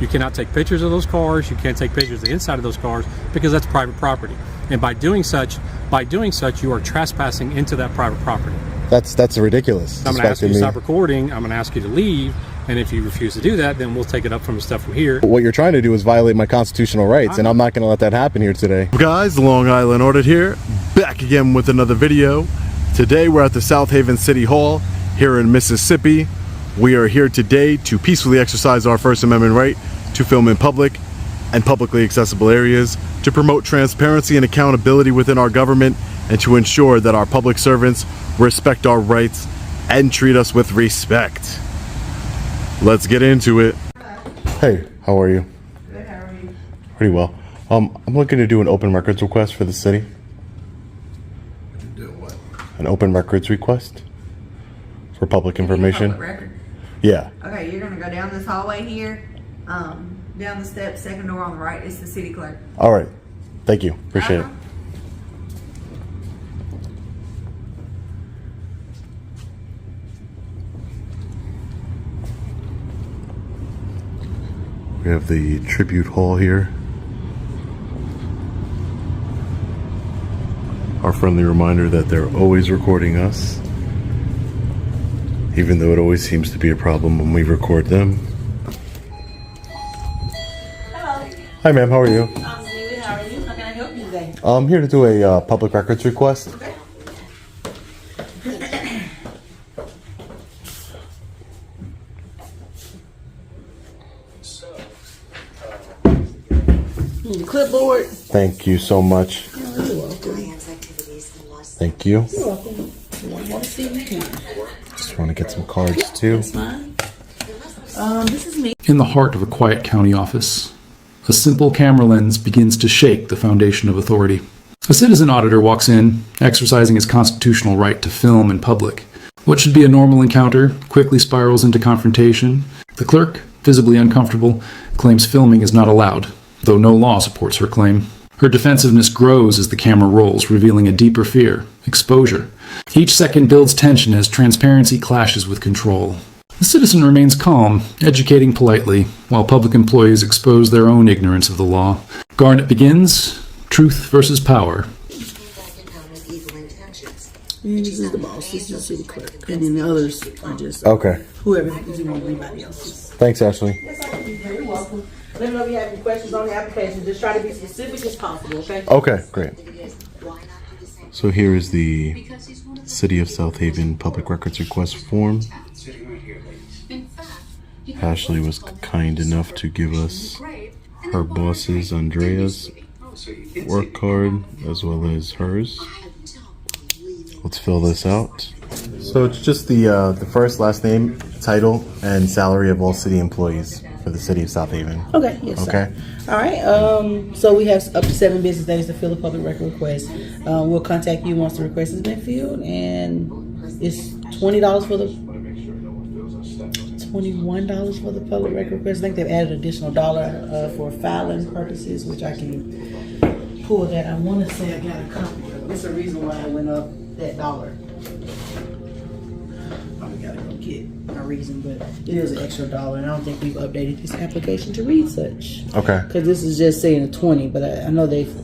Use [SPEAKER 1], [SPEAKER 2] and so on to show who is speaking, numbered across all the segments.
[SPEAKER 1] You cannot take pictures of those cars. You can't take pictures of the inside of those cars because that's private property. And by doing such, you are trespassing into that private property.
[SPEAKER 2] That's ridiculous.
[SPEAKER 1] I'm going to ask you to stop recording. I'm going to ask you to leave. And if you refuse to do that, then we'll take it up from the stuff from here.
[SPEAKER 2] What you're trying to do is violate my constitutional rights, and I'm not going to let that happen here today. Guys, Long Island Audit here, back again with another video. Today we're at the South Haven City Hall here in Mississippi. We are here today to peacefully exercise our First Amendment right to film in public and publicly accessible areas, to promote transparency and accountability within our government, and to ensure that our public servants respect our rights and treat us with respect. Let's get into it. Hey, how are you?
[SPEAKER 3] Good, how are you?
[SPEAKER 2] Pretty well. I'm looking to do an open records request for the city.
[SPEAKER 3] Do what?
[SPEAKER 2] An open records request for public information.
[SPEAKER 3] Public record.
[SPEAKER 2] Yeah.
[SPEAKER 3] Okay, you're gonna go down this hallway here, down the steps, second door on the right. It's the city clerk.
[SPEAKER 2] All right. Thank you. Appreciate it. We have the tribute hall here. Our friendly reminder that they're always recording us, even though it always seems to be a problem when we record them.
[SPEAKER 4] Hello.
[SPEAKER 2] Hi ma'am, how are you?
[SPEAKER 4] I'm David. How are you? How can I help you today?
[SPEAKER 2] I'm here to do a public records request.
[SPEAKER 4] Okay. Need a clipboard.
[SPEAKER 2] Thank you so much.
[SPEAKER 4] Oh, you're welcome.
[SPEAKER 2] Thank you.
[SPEAKER 4] You're welcome. You want to see me?
[SPEAKER 2] Just want to get some cards too.
[SPEAKER 4] That's fine. This is me.
[SPEAKER 5] In the heart of a quiet county office, a simple camera lens begins to shake the foundation of authority. A citizen auditor walks in, exercising his constitutional right to film in public. What should be a normal encounter quickly spirals into confrontation. The clerk, visibly uncomfortable, claims filming is not allowed, though no law supports her claim. Her defensiveness grows as the camera rolls, revealing a deeper fear: exposure. Each second builds tension as transparency clashes with control. The citizen remains calm, educating politely, while public employees expose their own ignorance of the law. Garnet begins: truth versus power.
[SPEAKER 4] And this is the boss. This is the city clerk. And then the others are just
[SPEAKER 2] Okay.
[SPEAKER 4] whoever you want anybody else's.
[SPEAKER 2] Thanks, Ashley.
[SPEAKER 4] You're welcome. Let me know if you have any questions on the application. Just try to be specific as possible, okay?
[SPEAKER 2] Okay, great. So here is the City of South Haven Public Records Request form. Ashley was kind enough to give us her boss's, Andrea's, work card as well as hers. Let's fill this out. So it's just the first, last name, title, and salary of all city employees for the City of South Haven.
[SPEAKER 4] Okay, yes,
[SPEAKER 2] Okay.
[SPEAKER 4] sir. All right, so we have up to 7 business days to fill a public record request. We'll contact you once the request has been filled, and it's $20 for the $21 for the public record request. I think they've added an additional dollar for filing purposes, which I can pull that. I want to say I got a copy. There's a reason why I went up that dollar. I gotta go get my reason, but it is an extra dollar, and I don't think we've updated this application to read such.
[SPEAKER 2] Okay.
[SPEAKER 4] Because this is just saying a 20, but I know they've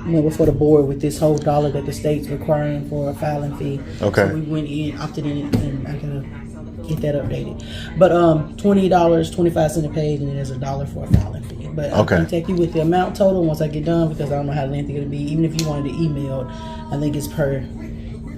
[SPEAKER 4] went before the board with this whole dollar that the state's requiring for a filing fee.
[SPEAKER 2] Okay.
[SPEAKER 4] So we went in, opted in, and I gotta get that updated. But $20, 25 cents a page, and then there's a dollar for a filing fee. But I'll contact you with the amount total once I get done, because I don't know how lengthy it'll be. Even if you wanted to email, I think it's per.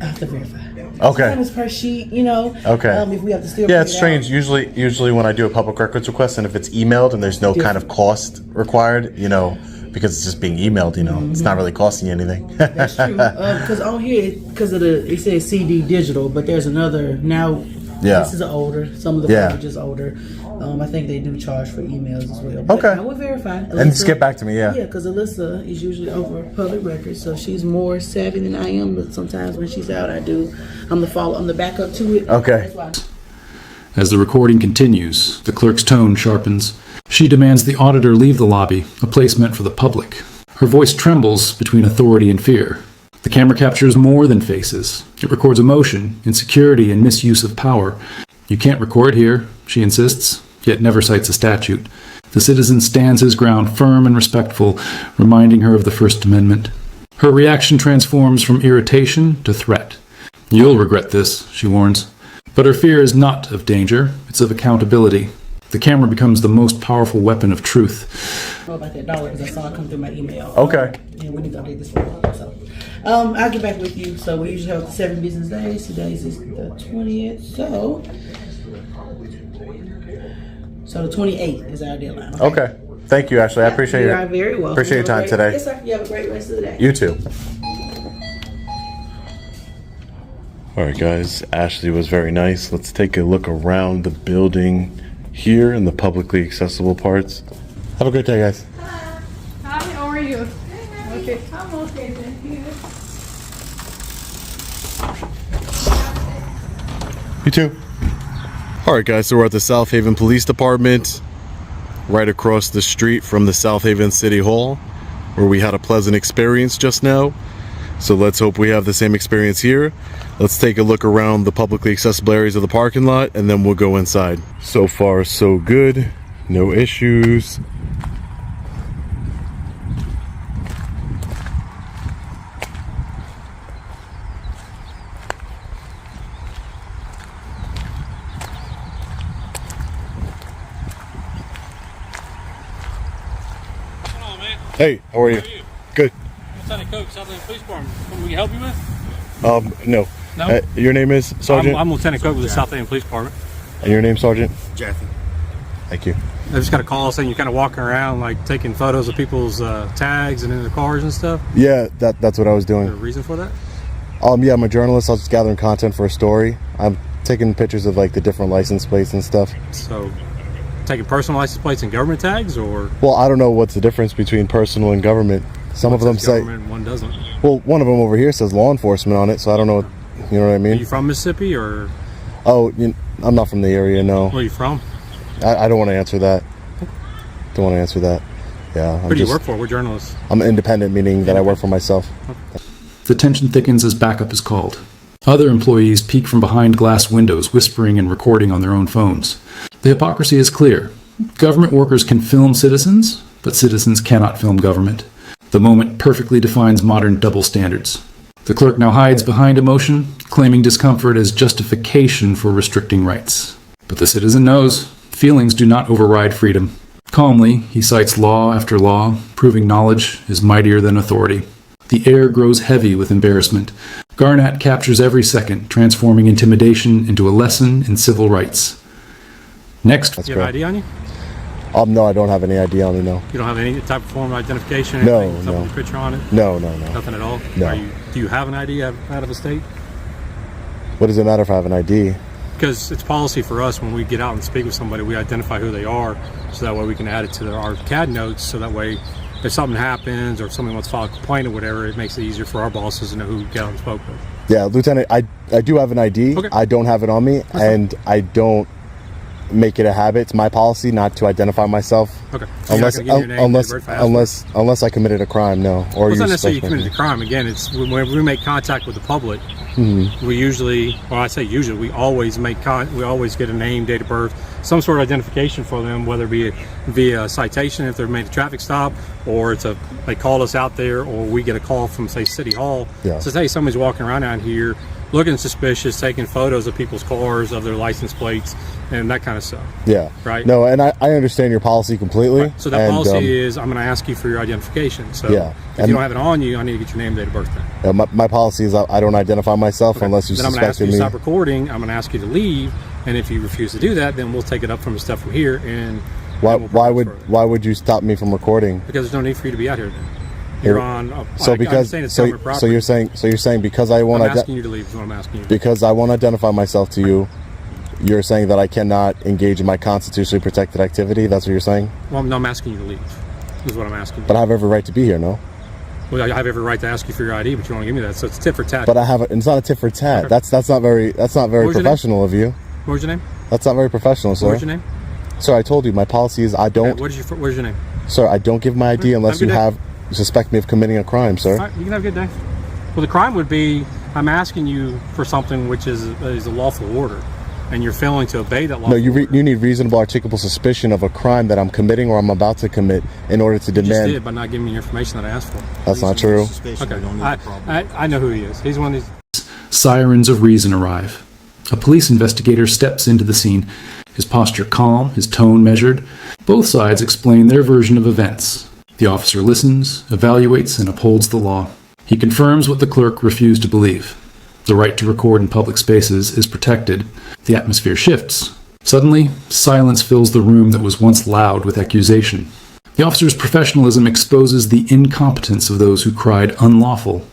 [SPEAKER 4] I have to verify.
[SPEAKER 2] Okay.
[SPEAKER 4] Sometimes it's per sheet, you know.
[SPEAKER 2] Okay.
[SPEAKER 4] If we have to still.
[SPEAKER 2] Yeah, it's strange. Usually when I do a public records request, and if it's emailed and there's no kind of cost required, you know, because it's just being emailed, you know, it's not really costing you anything.
[SPEAKER 4] That's true. Because on here, because of it says CD digital, but there's another now.
[SPEAKER 2] Yeah.
[SPEAKER 4] This is older. Some of the packages older. I think they do charge for emails as well. But
[SPEAKER 2] Okay.
[SPEAKER 4] I will verify. Alyssa,
[SPEAKER 2] And just get back to me, yeah.
[SPEAKER 4] Yeah, because Alyssa is usually over public records, so she's more savvy than I am. But sometimes when she's out, I'm the backup to it.
[SPEAKER 2] Okay.
[SPEAKER 4] That's why.
[SPEAKER 5] As the recording continues, the clerk's tone sharpens. She demands the auditor leave the lobby, a place meant for the public. Her voice trembles between authority and fear. The camera captures more than faces. It records emotion, insecurity, and misuse of power. You can't record here, she insists, yet never cites a statute. The citizen stands his ground firm and respectful, reminding her of the First Amendment. Her reaction transforms from irritation to threat. You'll regret this, she warns. But her fear is not of danger, it's of accountability. The camera becomes the most powerful weapon of truth.
[SPEAKER 4] I know about that dollar because I saw it come through my email.
[SPEAKER 2] Okay.
[SPEAKER 4] And we need to update this one. So, I'll get back with you. So we usually have 7 business days. Today's is the 20th. So the 28th is our deadline.
[SPEAKER 2] Okay. Thank you, Ashley. I appreciate
[SPEAKER 4] You
[SPEAKER 2] it.
[SPEAKER 4] are very welcome.
[SPEAKER 2] Appreciate your time today.
[SPEAKER 4] Yes, sir. You have a great rest of the day.
[SPEAKER 2] You too. All right, guys. Ashley was very nice. Let's take a look around the building here in the publicly accessible parts. Have a great day, guys.
[SPEAKER 6] Hi, how are you? Okay, I'm okay, thank you.
[SPEAKER 2] You too. All right, guys. So we're at the South Haven Police Department, right across the street from the South Haven City Hall, where we had a pleasant experience just now. So let's hope we have the same experience here. Let's take a look around the publicly accessible areas of the parking lot, and then we'll go inside. So far, so good. No issues.
[SPEAKER 1] What's going on, man?
[SPEAKER 2] Hey, how are you?
[SPEAKER 1] How are you?
[SPEAKER 2] Good.
[SPEAKER 1] Lieutenant Coke, South Haven Police Department. Something we can help you with?
[SPEAKER 2] No.
[SPEAKER 1] No?
[SPEAKER 2] Your name is Sergeant?
[SPEAKER 1] I'm Lieutenant Coke with the South Haven Police Department.
[SPEAKER 2] And your name, Sergeant?
[SPEAKER 7] Jeffy.
[SPEAKER 2] Thank you.
[SPEAKER 1] I just got a call saying you're kind of walking around, like taking photos of people's tags and in their cars and stuff.
[SPEAKER 2] Yeah, that's what I was
[SPEAKER 1] Is there a
[SPEAKER 2] doing.
[SPEAKER 1] reason for that?
[SPEAKER 2] Yeah, I'm a journalist. I was just gathering content for a story. I'm taking pictures of like the different license plates and stuff.
[SPEAKER 1] So, taking personal license plates and government tags, or
[SPEAKER 2] Well, I don't know what's the difference between personal and government. Some of them
[SPEAKER 1] says
[SPEAKER 2] say,
[SPEAKER 1] government and one doesn't?
[SPEAKER 2] well, one of them over here says law enforcement on it, so I don't know what, you know what I
[SPEAKER 1] Are
[SPEAKER 2] mean?
[SPEAKER 1] you from Mississippi, or
[SPEAKER 2] Oh, I'm not from the area, no.
[SPEAKER 1] where are you from?
[SPEAKER 2] I don't want to answer that. Don't want to answer that. Yeah,
[SPEAKER 1] Who do you work for? We're journalists.
[SPEAKER 2] I'm independent, meaning that I work for myself.
[SPEAKER 5] The tension thickens as backup is called. Other employees peek from behind glass windows, whispering and recording on their own phones. The hypocrisy is clear. Government workers can film citizens, but citizens cannot film government. The moment perfectly defines modern double standards. The clerk now hides behind emotion, claiming discomfort as justification for restricting rights. But the citizen knows feelings do not override freedom. Calmly, he cites law after law, proving knowledge is mightier than authority. The air grows heavy with embarrassment. Garnett captures every second, transforming intimidation into a lesson in civil rights. Next,
[SPEAKER 2] That's
[SPEAKER 1] You have
[SPEAKER 2] correct.
[SPEAKER 1] ID on you?
[SPEAKER 2] No, I don't have any ID on me, no.
[SPEAKER 1] You don't have any type of form of identification? Or
[SPEAKER 2] No,
[SPEAKER 1] anything? Something
[SPEAKER 2] no.
[SPEAKER 1] with a picture on it?
[SPEAKER 2] No.
[SPEAKER 1] Nothing at all?
[SPEAKER 2] No.
[SPEAKER 1] Do you have an ID out of a state?
[SPEAKER 2] What does it matter if I have an ID?
[SPEAKER 1] Because it's policy for us when we get out and speak with somebody, we identify who they are, so that way we can add it to our CAD notes, so that way if something happens or if somebody wants to file a complaint or whatever, it makes it easier for our bosses to know who we got and spoke with.
[SPEAKER 2] Yeah, Lieutenant, I do have an ID.
[SPEAKER 1] Okay.
[SPEAKER 2] I don't have it on me, and I don't make it a habit. It's my policy not to identify myself.
[SPEAKER 1] Okay. So you're not gonna give your name, date of birth, if I ask for it?
[SPEAKER 2] unless I committed a crime, no. Or
[SPEAKER 1] Well, it's not
[SPEAKER 2] you
[SPEAKER 1] necessarily you
[SPEAKER 2] suspect
[SPEAKER 1] committed
[SPEAKER 2] me.
[SPEAKER 1] a crime. Again, it's when we make contact with the public,
[SPEAKER 2] Mm-hmm.
[SPEAKER 1] we usually, well, I say usually, we always we always get a name, date of birth, some sort of identification for them, whether it be via citation if they've made a traffic stop, or they called us out there, or we get a call from, say, City Hall.
[SPEAKER 2] Yeah.
[SPEAKER 1] Says, hey, somebody's walking around out here looking suspicious, taking photos of people's cars, of their license plates, and that kind of stuff.
[SPEAKER 2] Yeah.
[SPEAKER 1] Right.
[SPEAKER 2] No, and I understand your policy completely.
[SPEAKER 1] So that
[SPEAKER 2] and,
[SPEAKER 1] policy is, I'm going to ask you for your identification. So
[SPEAKER 2] Yeah.
[SPEAKER 1] if
[SPEAKER 2] And-
[SPEAKER 1] you don't have it on you, I need to get your name, date of birth then.
[SPEAKER 2] my policy is I don't identify myself unless you
[SPEAKER 1] Then I'm going to ask
[SPEAKER 2] suspected
[SPEAKER 1] you to
[SPEAKER 2] me.
[SPEAKER 1] stop recording. I'm going to ask you to leave, and if you refuse to do that, then we'll take it up from the stuff from here. And
[SPEAKER 2] Why
[SPEAKER 1] then we'll progress further.
[SPEAKER 2] why would you stop me from recording?
[SPEAKER 1] Because there's no need for you to be out here. Then you're on.
[SPEAKER 2] So
[SPEAKER 1] I'm
[SPEAKER 2] because
[SPEAKER 1] saying it's
[SPEAKER 2] so,
[SPEAKER 1] government property.
[SPEAKER 2] so you're saying because I won't
[SPEAKER 1] I'm asking you to leave. Is what I'm asking you.
[SPEAKER 2] because I won't identify myself to you, you're saying that I cannot engage in my constitutionally protected activity. That's what you're saying.
[SPEAKER 1] Well, no, I'm asking you to leave. Is what I'm asking you.
[SPEAKER 2] But I have every right to be here, no?
[SPEAKER 1] Well, I have every right to ask you for your ID, but you don't give me that. So it's tit for tat.
[SPEAKER 2] But I have it's not a tit for tat.
[SPEAKER 1] Okay.
[SPEAKER 2] That's not very
[SPEAKER 1] What was your name?
[SPEAKER 2] professional of you.
[SPEAKER 1] What was your name?
[SPEAKER 2] That's not very professional, sir.
[SPEAKER 1] What was your name?
[SPEAKER 2] Sir, I told you my policy is I don't.
[SPEAKER 1] Okay, what is your name?
[SPEAKER 2] Sir, I don't give my ID
[SPEAKER 1] Have a
[SPEAKER 2] unless
[SPEAKER 1] good
[SPEAKER 2] you
[SPEAKER 1] day.
[SPEAKER 2] suspect me of committing a crime, sir.
[SPEAKER 1] All right, you can have a good day. Well, the crime would be I'm asking you for something which is a lawful order. and you're failing to obey that law.
[SPEAKER 2] No, you need reasonable articulable suspicion of a crime that I'm committing or I'm about to commit in order to demand.
[SPEAKER 1] You just did by not giving me the information that I asked for.
[SPEAKER 2] That's not true.
[SPEAKER 1] Okay, I know who he is. He's one of these.
[SPEAKER 5] Sirens of reason arrive. A police investigator steps into the scene, his posture calm, his tone measured. Both sides explain their version of events. The officer listens, evaluates, and upholds the law. He confirms what the clerk refused to believe. The right to record in public spaces is protected. The atmosphere shifts. Suddenly, silence fills the room that was once loud with accusation. The officer's professionalism exposes the incompetence of those who cried unlawful.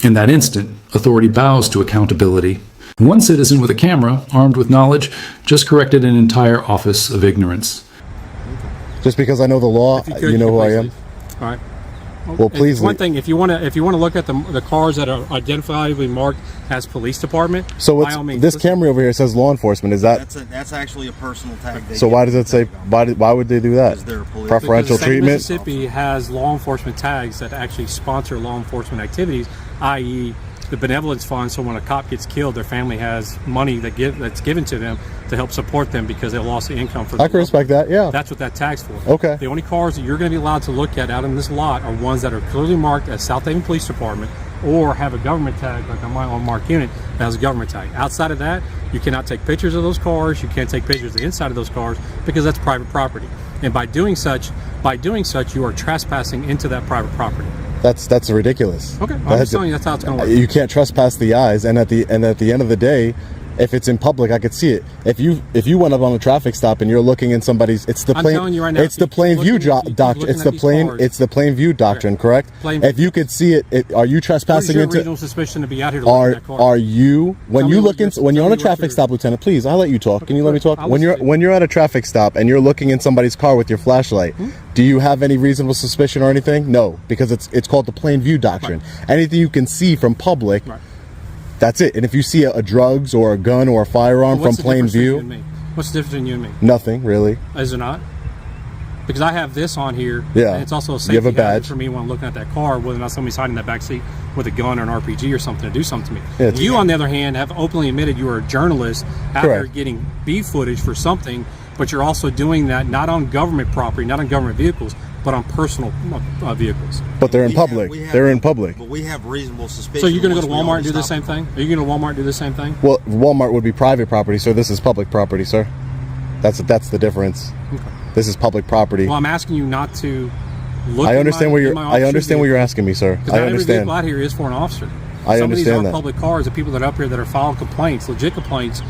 [SPEAKER 5] In that instant, authority bows to accountability. One citizen with a camera, armed with knowledge, just corrected an entire office of ignorance.
[SPEAKER 2] Just because I know the law, you know who I am?
[SPEAKER 1] All right.
[SPEAKER 2] Well, please.
[SPEAKER 1] One thing, if you want to look at the cars that are identifiably marked as police department.
[SPEAKER 2] So
[SPEAKER 1] by all means,
[SPEAKER 2] this camera over here says law enforcement. Is that?
[SPEAKER 7] That's actually a personal tag.
[SPEAKER 2] So why does it say? Why would they do that? Preferential treatment.
[SPEAKER 1] Mississippi has law enforcement tags that actually sponsor law enforcement activities, i.e., the benevolence fund. So when a cop gets killed, their family has money that's given to them to help support them because they lost the income for.
[SPEAKER 2] I can respect that. Yeah.
[SPEAKER 1] That's what that tag's for.
[SPEAKER 2] Okay.
[SPEAKER 1] The only cars that you're going to be allowed to look at out in this lot are ones that are clearly marked as South Haven Police Department or have a government tag, like on my own marked unit that has a government tag. Outside of that, you cannot take pictures of those cars. You can't take pictures of the inside of those cars because that's private property. And by doing such, you are trespassing into that private property.
[SPEAKER 2] That's ridiculous.
[SPEAKER 1] Okay, I'm just telling you that's how it's going to work.
[SPEAKER 2] You can't trespass the eyes, and at the end of the day, if it's in public, I could see it. If you went up on a traffic stop and you're looking in somebody's, it's the plain. I'm telling you right now, it's the plain view doctrine. It's the plain view doctrine, correct? If you could see it, are you trespassing into?
[SPEAKER 1] Reasonable suspicion to be out here to look at that car.
[SPEAKER 2] Are you when you're on a traffic stop, Lieutenant? Please, I'll let you talk. Can you let me talk? When you're at a traffic stop and you're looking in somebody's car with your flashlight, do you have any reasonable suspicion or anything? No, because it's called the plain view doctrine. Right. Anything you can see from public. Right. That's it. And if you see a drugs or a gun or a firearm from plain view,
[SPEAKER 1] what's the difference between you and me?
[SPEAKER 2] Nothing really.
[SPEAKER 1] Is it not? Because I have this on here.
[SPEAKER 2] Yeah.
[SPEAKER 1] And it's also a safety badge for me when I'm looking at that car, whether or not somebody's hiding in that back seat with a gun or an RPG or something to do something to me. Yeah, you, on the other hand, have openly admitted you are a journalist out there getting B footage for something, but you're also doing that not on government property, not on government vehicles, but on personal vehicles.
[SPEAKER 2] But they're in public. They're in public.
[SPEAKER 7] But we have reasonable suspicion.
[SPEAKER 1] So you're going to go to Walmart and do the same thing? Are you going to Walmart and do the same thing?
[SPEAKER 2] Well, Walmart would be private property, so this is public property, sir. That's the difference. Okay. This is public property.
[SPEAKER 1] Well, I'm asking you not to look.
[SPEAKER 2] I understand what you're asking me, sir. I understand.
[SPEAKER 1] Every vehicle out here is for an officer.
[SPEAKER 2] I understand that.
[SPEAKER 1] Some of these aren't public cars. The people that are up here that are filing complaints, legit complaints.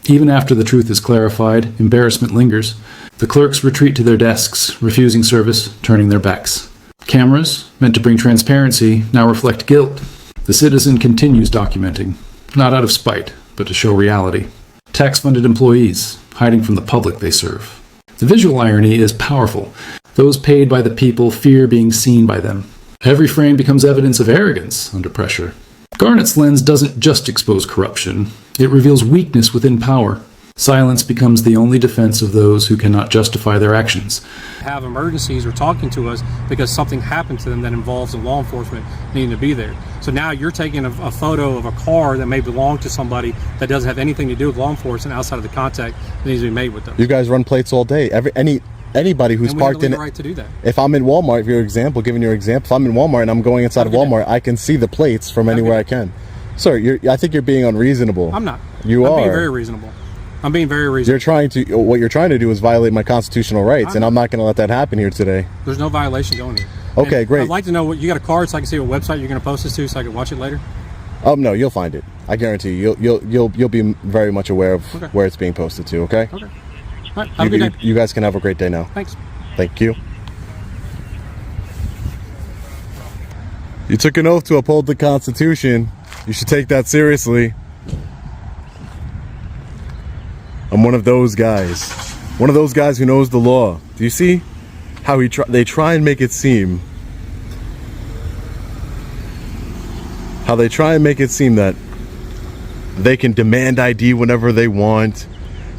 [SPEAKER 5] Even after the truth is clarified, embarrassment lingers. The clerks retreat to their desks, refusing service, turning their backs. Cameras, meant to bring transparency, now reflect guilt. The citizen continues documenting, not out of spite, but to show reality. Tax-funded employees, hiding from the public they serve. The visual irony is powerful. Those paid by the people fear being seen by them. Every frame becomes evidence of arrogance under pressure. Garnett's lens doesn't just expose corruption, it reveals weakness within power. Silence becomes the only defense of those who cannot justify their actions.
[SPEAKER 1] Have emergencies or talking to us because something happened to them that involves the law enforcement needing to be there. So now you're taking a photo of a car that may belong to somebody that doesn't have anything to do with law enforcement outside of the contact that needs to be made with them.
[SPEAKER 2] You guys run plates all day. Anybody who's parked in it.
[SPEAKER 1] Right to do that.
[SPEAKER 2] If I'm in Walmart, giving your example, if I'm in Walmart and I'm going inside of Walmart, I can see the plates from anywhere I can. Sir, I think you're being unreasonable.
[SPEAKER 1] I'm not.
[SPEAKER 2] I'm being
[SPEAKER 1] very reasonable. I'm being very reasonable.
[SPEAKER 2] What you're trying to do is violate my constitutional rights, and I'm not going to let that happen here today.
[SPEAKER 1] There's no violation going here.
[SPEAKER 2] Okay, great.
[SPEAKER 1] I'd like to know what you got a card so I can see what website you're going to post this to so I can watch it later.
[SPEAKER 2] No, you'll find it. I guarantee you. You'll be very much aware of where it's being posted to. Okay.
[SPEAKER 1] Okay. All right. Have a good day.
[SPEAKER 2] You guys can have a great day now.
[SPEAKER 1] Thanks.
[SPEAKER 2] Thank you. You took an oath to uphold the Constitution. You should take that seriously. I'm one of those guys. One of those guys who knows the law. Do you see how they try and make it seem? How they try and make it seem that they can demand ID whenever they want.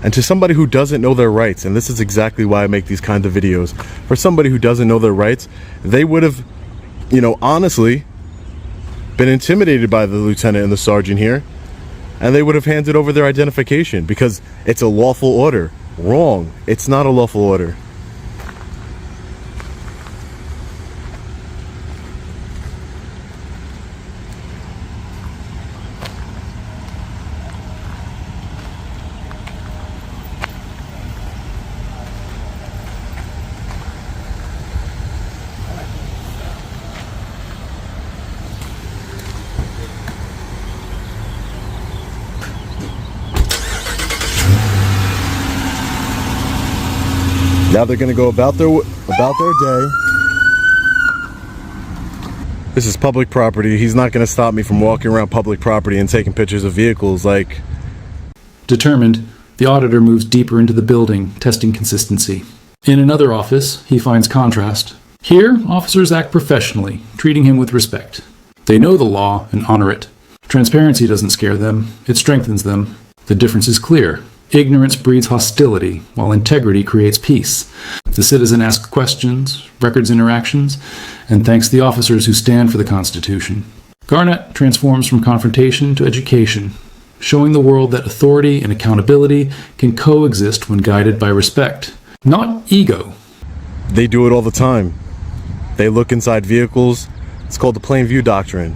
[SPEAKER 2] And to somebody who doesn't know their rights, and this is exactly why I make these kinds of videos, for somebody who doesn't know their rights, they would have, honestly, been intimidated by the lieutenant and the sergeant here. and they would have handed over their identification because it's a lawful order. Wrong. It's not a lawful order. Now they're going to go about their day. This is public property. He's not going to stop me from walking around public property and taking pictures of vehicles. Like,
[SPEAKER 5] Determined, the auditor moves deeper into the building, testing consistency. In another office, he finds contrast. Here, officers act professionally, treating him with respect. They know the law and honor it. Transparency doesn't scare them, it strengthens them. The difference is clear. Ignorance breeds hostility, while integrity creates peace. The citizen asks questions, records interactions, and thanks the officers who stand for the Constitution. Garnett transforms from confrontation to education, showing the world that authority and accountability can coexist when guided by respect, not ego.
[SPEAKER 2] they do it all the time. They look inside vehicles. It's called the plain view doctrine.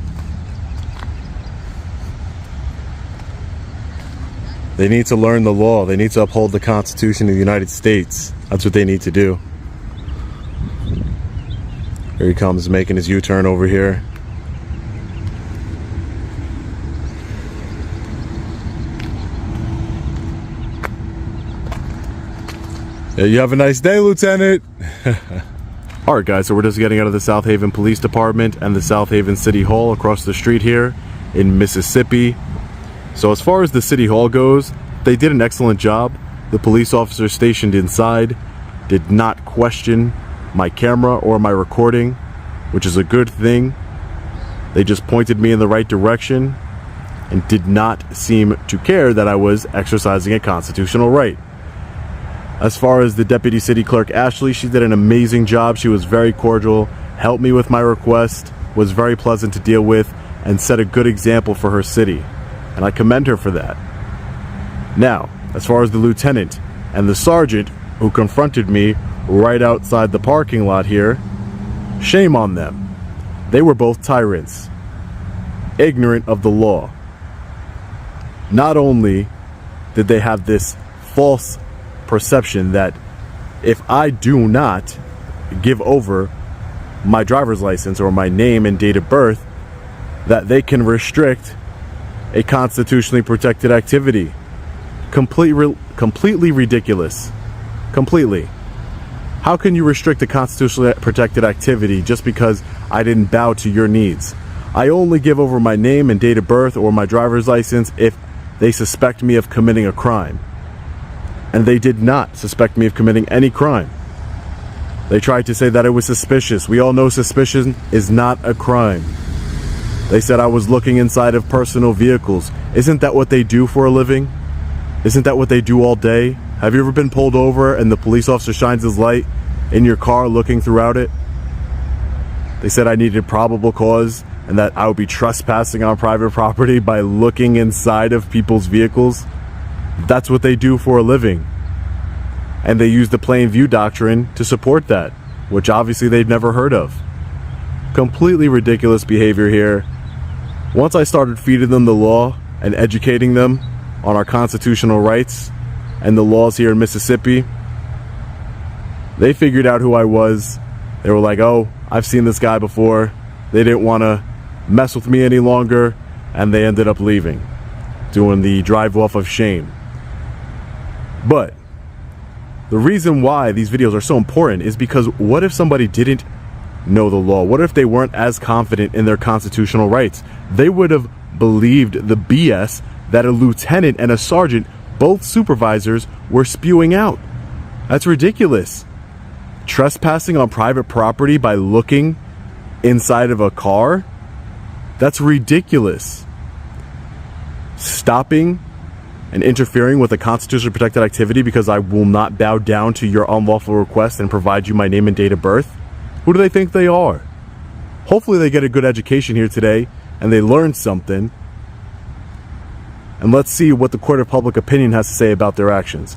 [SPEAKER 2] They need to learn the law. They need to uphold the Constitution of the United States. That's what they need to do. Here he comes, making his U-turn over here. Yeah, you have a nice day, Lieutenant. Alright guys, so we're just getting out of the South Haven Police Department and the South Haven City Hall across the street here in Mississippi. So as far as the City Hall goes, they did an excellent job. The police officers stationed inside did not question my camera or my recording, which is a good thing. They just pointed me in the right direction and did not seem to care that I was exercising a constitutional right. As far as the Deputy City Clerk Ashley, she did an amazing job. She was very cordial, helped me with my request, was very pleasant to deal with, and set a good example for her city. And I commend her for that. Now, as far as the lieutenant and the sergeant who confronted me right outside the parking lot here, shame on them. They were both tyrants, ignorant of the law. Not only did they have this false perception that if I do not give over my driver's license or my name and date of birth, that they can restrict a constitutionally protected activity. Completely ridiculous. Completely. How can you restrict a constitutionally protected activity just because I didn't bow to your needs? I only give over my name and date of birth or my driver's license if they suspect me of committing a crime. And they did not suspect me of committing any crime. They tried to say that it was suspicious. We all know suspicion is not a crime. They said I was looking inside of personal vehicles. Isn't that what they do for a living? Isn't that what they do all day? Have you ever been pulled over and the police officer shines his light in your car looking throughout it? They said I needed probable cause and that I would be trespassing on private property by looking inside of people's vehicles. That's what they do for a living. And they use the plain view doctrine to support that, which obviously they've never heard of. Completely ridiculous behavior here. Once I started feeding them the law and educating them on our constitutional rights and the laws here in Mississippi, they figured out who I was. They were like, oh, I've seen this guy before. They didn't want to mess with me any longer, and they ended up leaving, doing the drive off of shame. But the reason why these videos are so important is because what if somebody didn't know the law? What if they weren't as confident in their constitutional rights? They would have believed the BS that a lieutenant and a sergeant, both supervisors, were spewing out. That's ridiculous. Trespassing on private property by looking inside of a car? That's ridiculous. Stopping and interfering with a constitutionally protected activity because I will not bow down to your unlawful request and provide you my name and date of birth? Who do they think they are? Hopefully they get a good education here today and they learn something. and let's see what the court of public opinion has to say about their actions.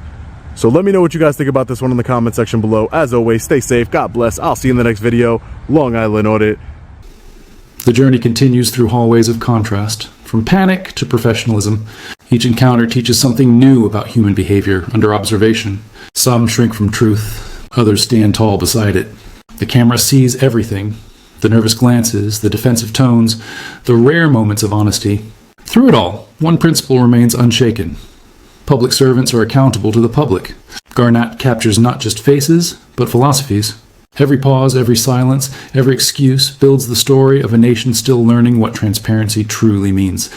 [SPEAKER 2] So let me know what you guys think about this one in the comment section below. As always, stay safe, God bless, I'll see you in the next video. Long Island Audit.
[SPEAKER 5] The journey continues through hallways of contrast, from panic to professionalism. Each encounter teaches something new about human behavior under observation. Some shrink from truth, others stand tall beside it. The camera sees everything, the nervous glances, the defensive tones, the rare moments of honesty. Through it all, one principle remains unshaken. Public servants are accountable to the public. Garnett captures not just faces, but philosophies. Every pause, every silence, every excuse builds the story of a nation still learning what transparency truly means.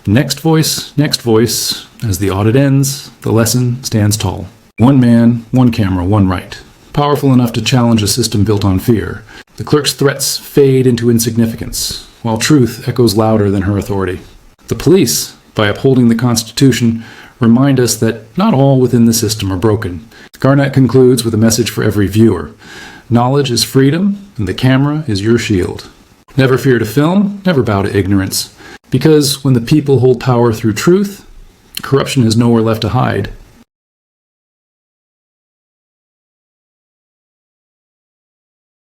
[SPEAKER 5] Next voice, as the audit ends, the lesson stands tall. One man, one camera, one right. Powerful enough to challenge a system built on fear. The clerk's threats fade into insignificance, while truth echoes louder than her authority. The police, by upholding the Constitution, remind us that not all within the system are broken. Garnett concludes with a message for every viewer. Knowledge is freedom, and the camera is your shield. Never fear to film, never bow to ignorance. Because when the people hold power through truth, corruption has nowhere left to hide.